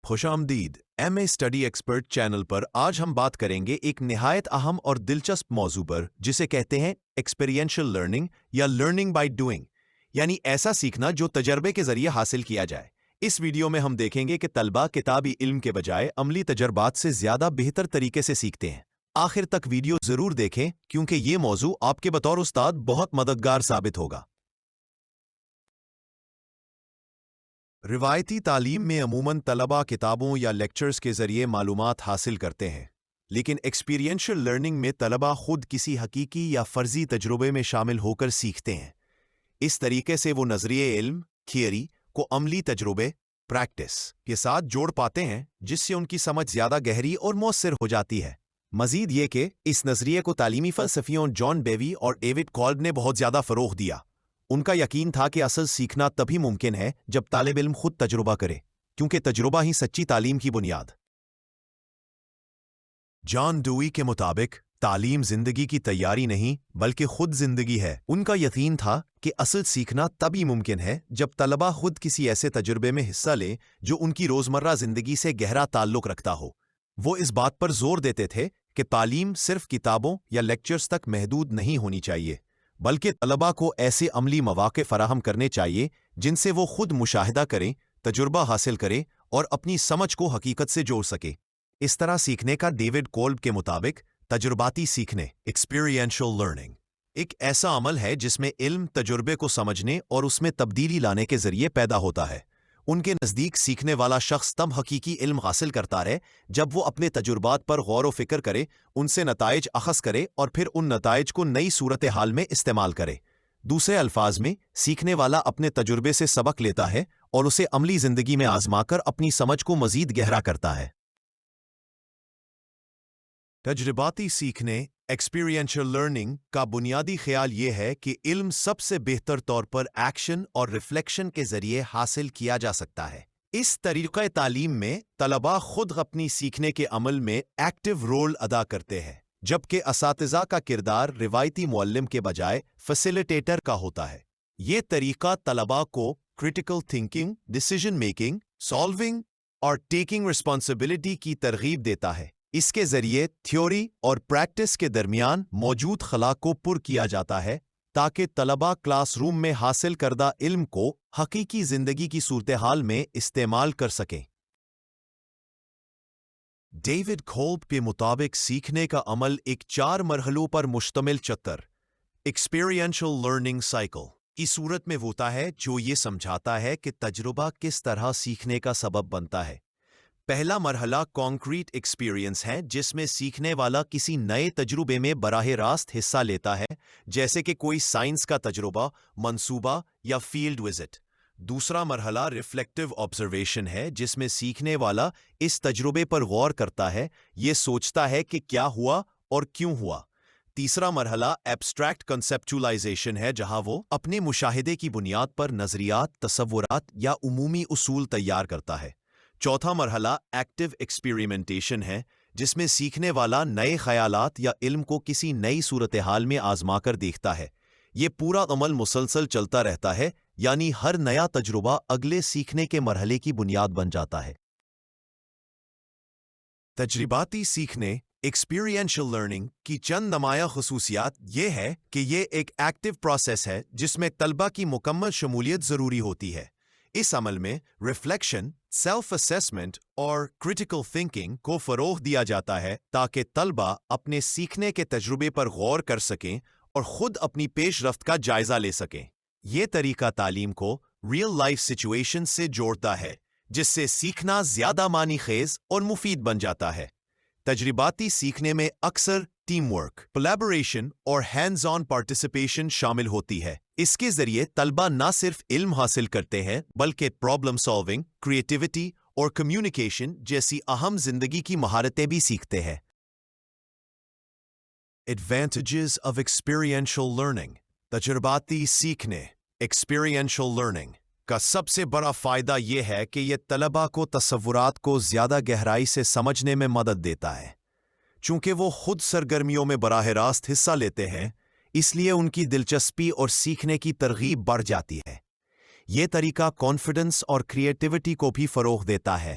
خوش آمدید M study expert channel پر آج ہم بات کریں گے ایک نہایت اہم اور دلچسپ موضوع پر جسے کہتے ہیں ایکسپیرینشل لرننگ یا لرننگ بائی ڈوئنگ، یعنی ایسا سیکھنا جو تجربے کے ذریعے حاصل کیا جائے۔ اس ویڈیو میں ہم دیکھیں گے کہ طلبہ کتابی علم کے بجائے عملی تجربات سے زیادہ بہتر طریقے سے سیکھتے ہیں۔ آخر تک ویڈیو ضرور دیکھیں کیونکہ یہ موضوع آپ کے بطور استاد بہت مددگار ثابت ہوگا۔ روایتی تعلیم میں عموماً طلبہ کتابوں یا لیکچرز کے ذریعے معلومات حاصل کرتے ہیں، لیکن ایکسپیرینشل لرننگ میں طلبہ خود کسی حقیقی یا فرضی تجربے میں شامل ہو کر سیکھتے ہیں۔ اس طریقے سے وہ نظریے علم تھیوری کو عملی تجربے پریکٹس کے ساتھ جوڑ پاتے ہیں، جس سے ان کی سمجھ زیادہ گہری اور مؤثر ہو جاتی ہے۔ مزید یہ کہ اس نظریے کو تعلیمی فلسفیوں جان بیوی اور ڈیوڈ کولب نے بہت زیادہ فروغ دیا۔ ان کا یقین تھا کہ اصل سیکھنا تبھی ممکن ہے جب طالب علم خود تجربہ کرے، کیونکہ تجربہ ہی سچی تعلیم کی بنیاد۔ جان ڈوئی کے مطابق تعلیم زندگی کی تیاری نہیں بلکہ خود زندگی ہے۔ ان کا یقین تھا کہ اصل سیکھنا تبھی ممکن ہے جب طلبہ خود کسی ایسے تجربے میں حصہ لیں جو ان کی روزمرہ زندگی سے گہرا تعلق رکھتا ہو۔ وہ اس بات پر زور دیتے تھے کہ تعلیم صرف کتابوں یا لیکچرز تک محدود نہیں ہونی چاہیے، بلکہ طلباء کو ایسے عملی مواقع فراہم کرنے چاہیے جن سے وہ خود مشاہدہ کریں، تجربہ حاصل کریں اور اپنی سمجھ کو حقیقت سے جوڑ سکیں۔ اس طرح سیکھنے کا ڈیوڈ کولب کے مطابق تجرباتی سیکھنے ایکسپیرینشل لرننگ ایک ایسا عمل ہے جس میں علم تجربے کو سمجھنے اور اس میں تبدیلی لانے کے ذریعے پیدا ہوتا ہے۔ ان کے نزدیک سیکھنے والا شخص تب حقیقی علم حاصل کرتا ہے جب وہ اپنے تجربات پر غور و فکر کرے، ان سے نتائج اخذ کرے اور پھر ان نتائج کو نئی صورتحال میں استعمال کرے۔ دوسرے الفاظ میں، سیکھنے والا اپنے تجربے سے سبق لیتا ہے اور اسے عملی زندگی میں آزما کر اپنی سمجھ کو مزید گہرا کرتا ہے۔ تجرباتی سیکھنے ایکسپیرینشل لرننگ کا بنیادی خیال یہ ہے کہ علم سب سے بہتر طور پر ایکشن اور ریفلیکشن کے ذریعے حاصل کیا جا سکتا ہے۔ اس طریقہ تعلیم میں طلباء خود اپنی سیکھنے کے عمل میں ایکٹیو رول ادا کرتے ہیں، جبکہ اساتذہ کا کردار روایتی معلم کے بجائے فیسیلیٹیٹر کا ہوتا ہے۔ یہ طریقہ طلباء کو critical thinking, decision making, solving اور ٹیکنگ رسپانسبلٹی کی ترغیب دیتا ہے۔ اس کے ذریعے تھیوری اور پریکٹس کے درمیان موجود خلا کو پر کیا جاتا ہے تاکہ طلباء کلاس روم میں حاصل کردہ علم کو حقیقی زندگی کی صورتحال میں استعمال کر سکیں۔ ڈیوڈ کولب کے مطابق سیکھنے کا عمل ایک 4 مرحلوں پر مشتمل چتر ایکسپیرینشل لرننگ سائیکل کی صورت میں ہوتا ہے، جو یہ سمجھاتا ہے کہ تجربہ کس طرح سیکھنے کا سبب بنتا ہے۔ پہلا مرحلہ کانکریٹ ایکسپیرینس ہے، جس میں سیکھنے والا کسی نئے تجربے میں براہ راست حصہ لیتا ہے، جیسے کہ کوئی سائنس کا تجربہ، منصوبہ یا فیلڈ وزٹ۔ دوسرا مرحلہ ریفلیکٹیو آبزرویشن ہے، جس میں سیکھنے والا اس تجربے پر غور کرتا ہے، یہ سوچتا ہے کہ کیا ہوا اور کیوں ہوا۔ تیسرا مرحلہ ایبسٹریکٹ کنسیپچولائزیشن ہے، جہاں وہ اپنے مشاہدے کی بنیاد پر نظریات، تصورات یا عمومی اصول تیار کرتا ہے۔ چوتھا مرحلہ ایکٹیو ایکسپیریمنٹیشن ہے، جس میں سیکھنے والا نئے خیالات یا علم کو کسی نئی صورتحال میں آزما کر دیکھتا ہے۔ یہ پورا عمل مسلسل چلتا رہتا ہے، یعنی ہر نیا تجربہ اگلے سیکھنے کے مرحلے کی بنیاد بن جاتا ہے۔ تجرباتی سیکھنے ایکسپیرینشل لرننگ کی چند نمایاں خصوصیات یہ ہے کہ یہ ایک ایکٹیو پروسیس ہے جس میں طلبہ کی مکمل شمولیت ضروری ہوتی ہے۔ اس عمل میں ریفلیکشن، سیلف اسیسمنٹ اور کریٹیکل تھنکنگ کو فروغ دیا جاتا ہے تاکہ طلبہ اپنے سیکھنے کے تجربے پر غور کر سکیں اور خود اپنی پیش رفت کا جائزہ لے سکیں۔ یہ طریقہ تعلیم کو ریئل لائف سچویشن سے جوڑتا ہے، جس سے سیکھنا زیادہ معنی خیز اور مفید بن جاتا ہے۔ تجرباتی سیکھنے میں اکثر ٹیم ورک، کولیبوریشن اور ہینڈز آن پارٹیسپیشن شامل ہوتی ہے۔ اس کے ذریعے طلبہ نہ صرف علم حاصل کرتے ہیں بلکہ پرابلم سالونگ، کریٹیوٹی اور کمیونیکیشن جیسی اہم زندگی کی مہارتیں بھی سیکھتے ہیں۔ Advantages of experiential learning. تجرباتی سیکھنے ایکسپیرینشل لرننگ کا سب سے بڑا فائدہ یہ ہے کہ یہ طلباء کو تصورات کو زیادہ گہرائی سے سمجھنے میں مدد دیتا ہے۔ چونکہ وہ خود سرگرمیوں میں براہ راست حصہ لیتے ہیں، اس لیے ان کی دلچسپی اور سیکھنے کی ترغیب بڑھ جاتی ہے۔ یہ طریقہ کانفیڈنس اور کریٹیوٹی کو بھی فروغ دیتا ہے،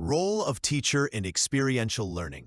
Role of teacher in experiential learning.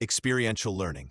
experiential learning